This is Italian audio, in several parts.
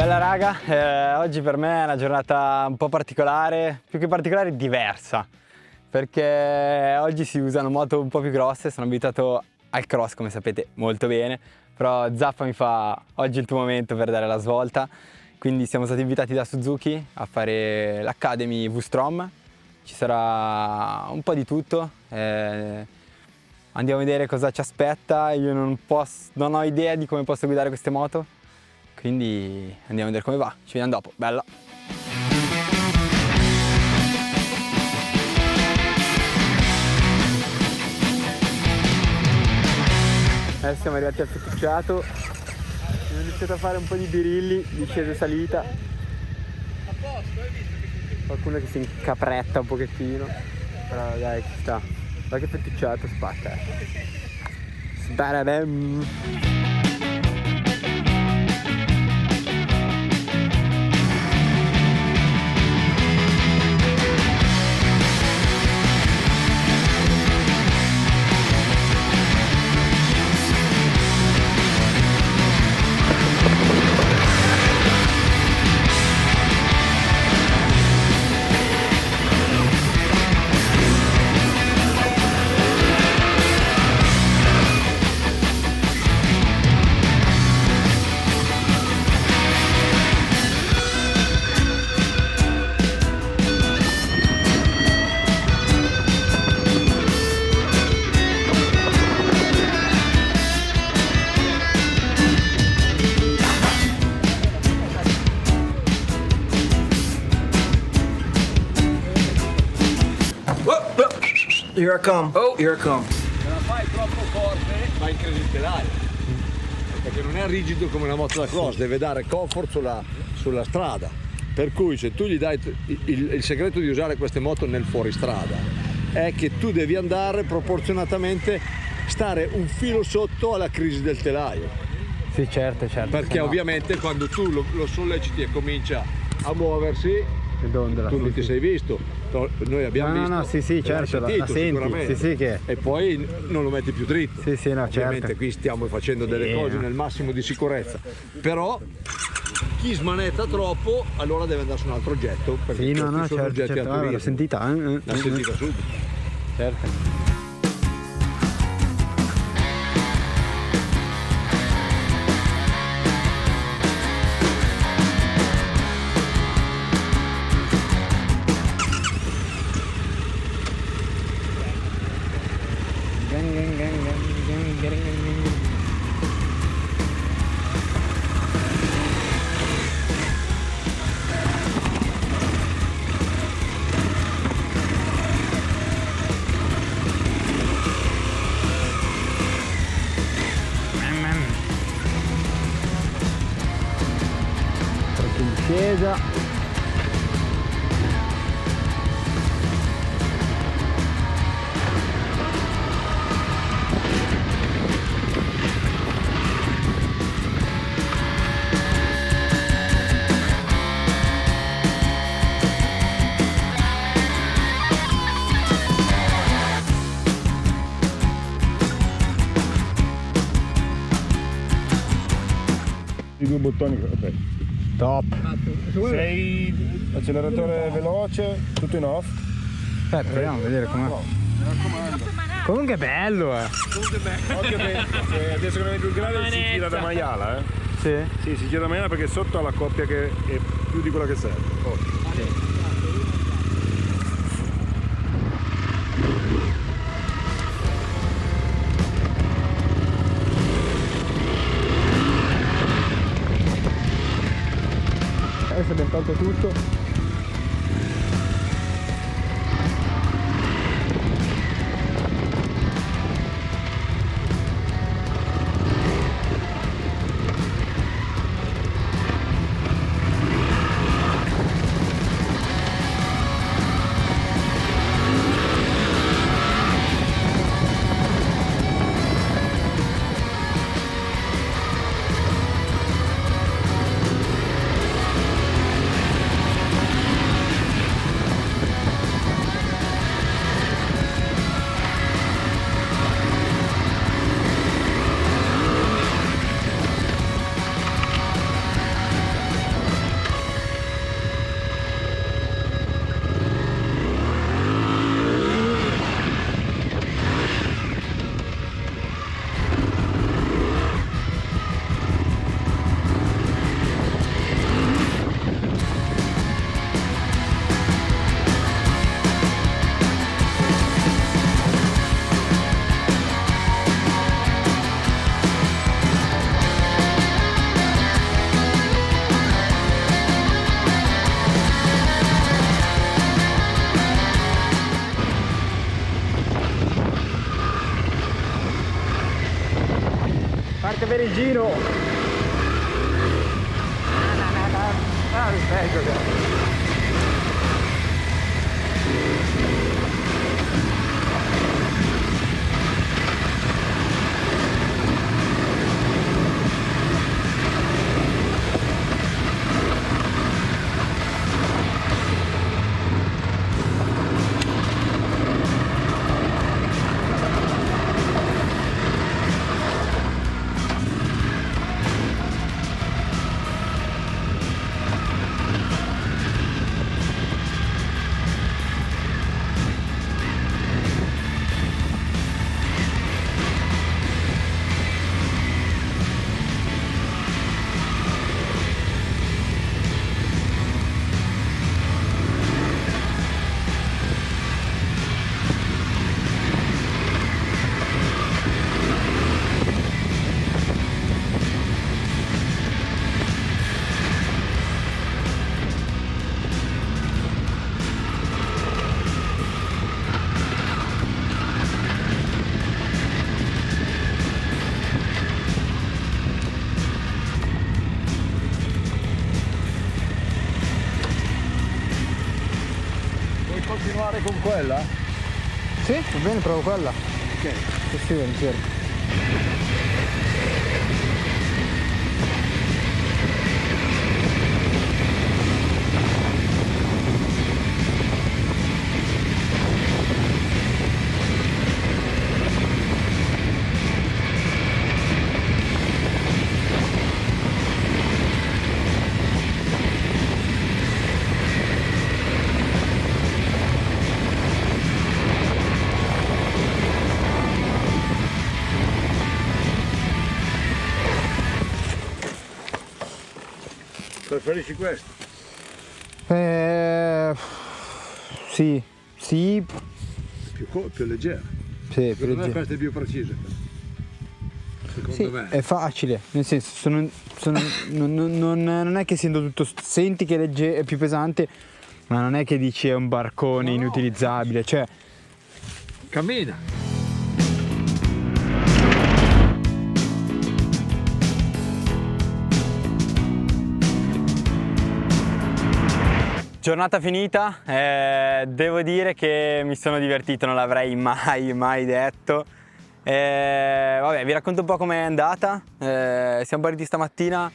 Bella raga, oggi per me è una giornata un po' particolare, più che particolare diversa, perché oggi si usano moto un po' più grosse, sono abituato al cross come sapete molto bene, però Zappa mi fa oggi è il tuo momento per dare la svolta, quindi siamo stati invitati da Suzuki a fare l'Academy V-Strom, ci sarà un po' di tutto, andiamo a vedere cosa ci aspetta, io non ho idea di come posso guidare queste moto, quindi andiamo a vedere come va, ci vediamo dopo, bella! Adesso siamo arrivati al fettucciato, ho iniziato a fare un po' di birilli, discesa e salita. Qualcuno che si incapretta un pochettino, però dai ci sta. Guarda che fettucciato spacca. Sbarabem! Here I come. Oh, here I come. Se la fai troppo forte vai in crisi telaio, perché non è rigido come una moto da cross, deve dare comfort sulla strada, per cui se tu gli dai il segreto di usare queste moto nel fuoristrada è che tu devi andare proporzionatamente, stare un filo sotto alla crisi del telaio. Sì, certo, Perché ovviamente quando tu lo solleciti e comincia a muoversi, tu non ti sei visto, noi abbiamo visto. No, sì, certo, la senti, sicuramente. sì, che... E poi non lo metti più dritto. Sì, no, ovviamente certo. Qui stiamo facendo delle cose nel massimo di sicurezza, però chi smanetta troppo allora deve andare su un altro oggetto, perché Sì, no, sono oggetti al turismo. l'ho sentita. L'ha sentita subito. Certo. Discesa. I due bottoni, ok. Top. Sei acceleratore veloce, tutto in off. Aspetta, proviamo a vedere com'è. Mi raccomando. Comunque è bello, Occhio che adesso che non è più grande si gira da maiala, Sì. Sì, si gira da maiala perché sotto ha la coppia che è più di quella che serve. Occhio. Adesso abbiamo tolto tutto. Parte per il giro. Ecco. Vuoi continuare con quella? Sì, va bene, provo quella. Ok. Sì, volentieri. Preferisci questo? Sì, sì, Più leggera. sì, Secondo me questa è più precisa. Secondo sì, me. è facile, nel senso, non è che essendo tutto, senti che è più pesante, ma non è che dici è un barcone No, inutilizzabile, cioè Cammina. giornata finita, devo dire che mi sono divertito, non l'avrei mai detto. Vabbè, vi racconto un po' com'è andata. Siamo partiti stamattina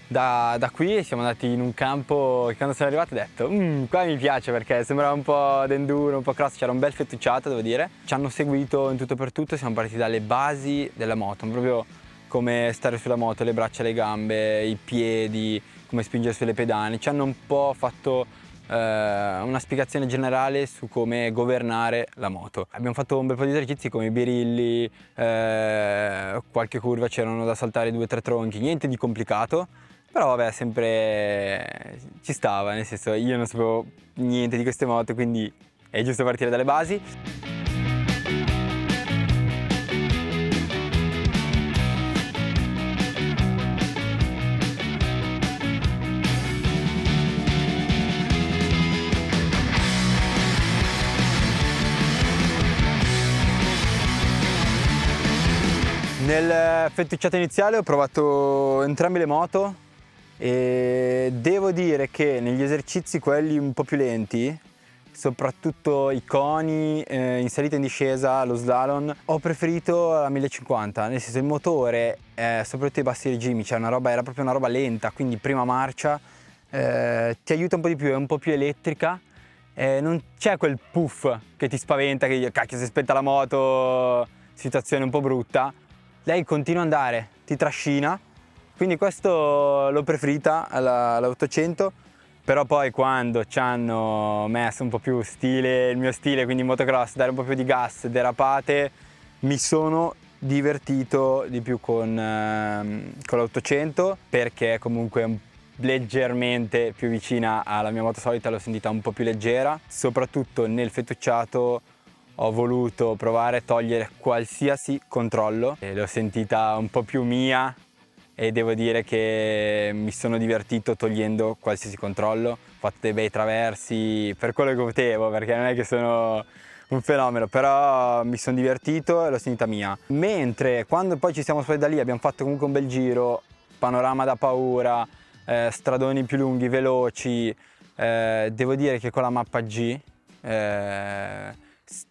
da qui e siamo andati in un campo che quando sono arrivato ho detto qua mi piace perché sembrava un po' d'enduro, un po' cross, c'era un bel fettucciato devo dire. Ci hanno seguito in tutto per tutto, siamo partiti dalle basi della moto, proprio come stare sulla moto, le braccia, le gambe, i piedi, come spingere sulle pedane. Ci hanno un po' fatto una spiegazione generale su come governare la moto. Abbiamo fatto un bel po' di esercizi come i birilli, qualche curva c'erano da saltare 2 o 3 tronchi, niente di complicato, però vabbè sempre ci stava, nel senso io non sapevo niente di queste moto quindi è giusto partire dalle basi. Nel fettucciato iniziale ho provato entrambe le moto e devo dire che negli esercizi quelli un po' più lenti, soprattutto i coni in salita e in discesa, lo slalom, ho preferito la 1050, nel senso il motore, soprattutto i bassi regimi, cioè era proprio una roba lenta, quindi prima marcia ti aiuta un po' di più, è un po' più elettrica, non c'è quel puff che ti spaventa, che cacchio si è spenta la moto, situazione un po' brutta. Lei continua ad andare, ti trascina, quindi questo l'ho preferita alla 800, però poi quando ci hanno messo un po' più stile, il mio stile, quindi motocross, dare un po' più di gas, derapate, mi sono divertito di più con l'800 perché comunque è leggermente più vicina alla mia moto solita, l'ho sentita un po' più leggera, soprattutto nel fettucciato. Ho voluto provare a togliere qualsiasi controllo e l'ho sentita un po' più mia e devo dire che mi sono divertito togliendo qualsiasi controllo. Ho fatto dei bei traversi per quello che potevo, perché non è che sono un fenomeno, però mi sono divertito e l'ho sentita mia. Mentre quando poi ci siamo spostati da lì abbiamo fatto comunque un bel giro, panorama da paura, stradoni più lunghi, veloci, devo dire che con la mappa G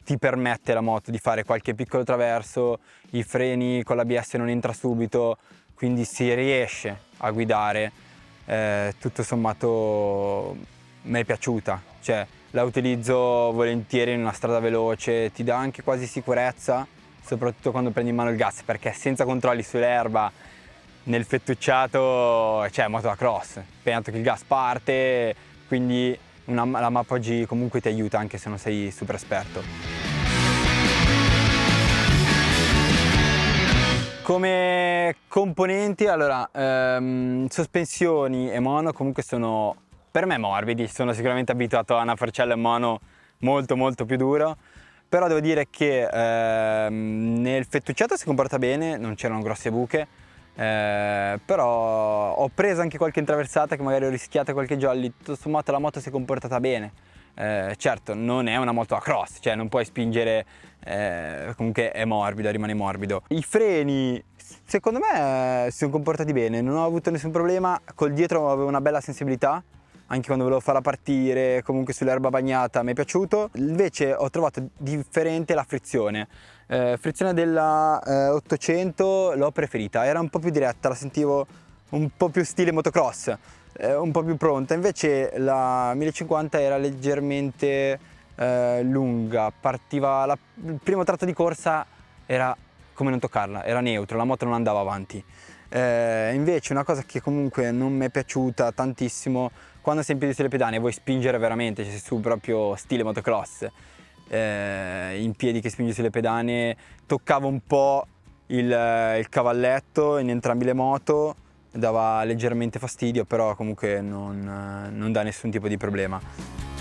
ti permette la moto di fare qualche piccolo traverso, i freni con l'ABS non entra subito, quindi si riesce a guidare. Tutto sommato mi è piaciuta, cioè la utilizzo volentieri in una strada veloce, ti dà anche quasi sicurezza, soprattutto quando prendi in mano il gas, perché senza controlli sull'erba, nel fettucciato, cioè moto da cross, penso che il gas parte, quindi la mappa G comunque ti aiuta anche se non sei super esperto. Come componenti, allora, sospensioni e mono comunque sono per me morbidi, sono sicuramente abituato a una forcella e mono molto più duro, però devo dire che nel fettucciato si comporta bene, non c'erano grosse buche, però ho preso anche qualche intraversata che magari ho rischiato qualche jolly, tutto sommato la moto si è comportata bene. Certo, non è una moto a cross, cioè non puoi spingere, comunque è morbido, rimane morbido. I freni, secondo me, si sono comportati bene, non ho avuto nessun problema, col dietro avevo una bella sensibilità, anche quando volevo farla partire, comunque sull'erba bagnata mi è piaciuto. Invece ho trovato differente la frizione. Frizione della 800 l'ho preferita, era un po' più diretta, la sentivo un po' più stile motocross, un po' più pronta. Invece la 1050 era leggermente lunga, partiva il primo tratto di corsa era come non toccarla, era neutro, la moto non andava avanti. Invece una cosa che comunque non mi è piaciuta tantissimo, quando sei in piedi sulle pedane e vuoi spingere veramente, cioè su proprio stile motocross, in piedi che spingi sulle pedane, toccava un po' il cavalletto in entrambe le moto, dava leggermente fastidio, però comunque non dà nessun tipo di problema.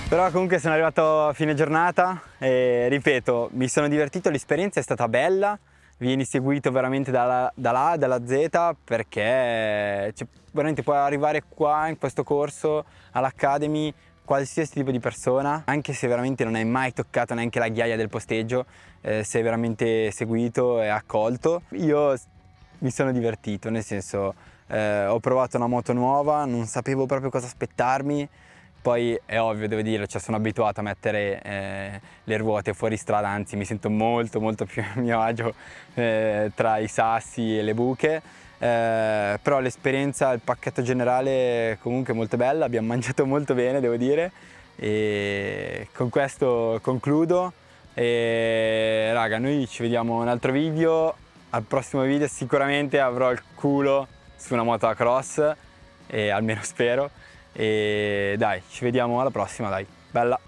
Però comunque sono arrivato a fine giornata e ripeto, mi sono divertito, l'esperienza è stata bella, vieni seguito veramente dalla A, dalla Z, perché veramente puoi arrivare qua in questo corso all'Academy qualsiasi tipo di persona, anche se veramente non hai mai toccato neanche la ghiaia del posteggio, sei veramente seguito e accolto. Io mi sono divertito, nel senso ho provato una moto nuova, non sapevo proprio cosa aspettarmi. Poi è ovvio, devo dire, cioè sono abituato a mettere le ruote fuori strada, anzi mi sento molto più a mio agio tra i sassi e le buche, però l'esperienza, il pacchetto generale comunque è molto bella, abbiamo mangiato molto bene, devo dire, e con questo concludo. E raga, noi ci vediamo in un altro video, al prossimo video sicuramente avrò il culo su una moto da cross, e almeno spero. E dai, ci vediamo alla prossima, dai, bella!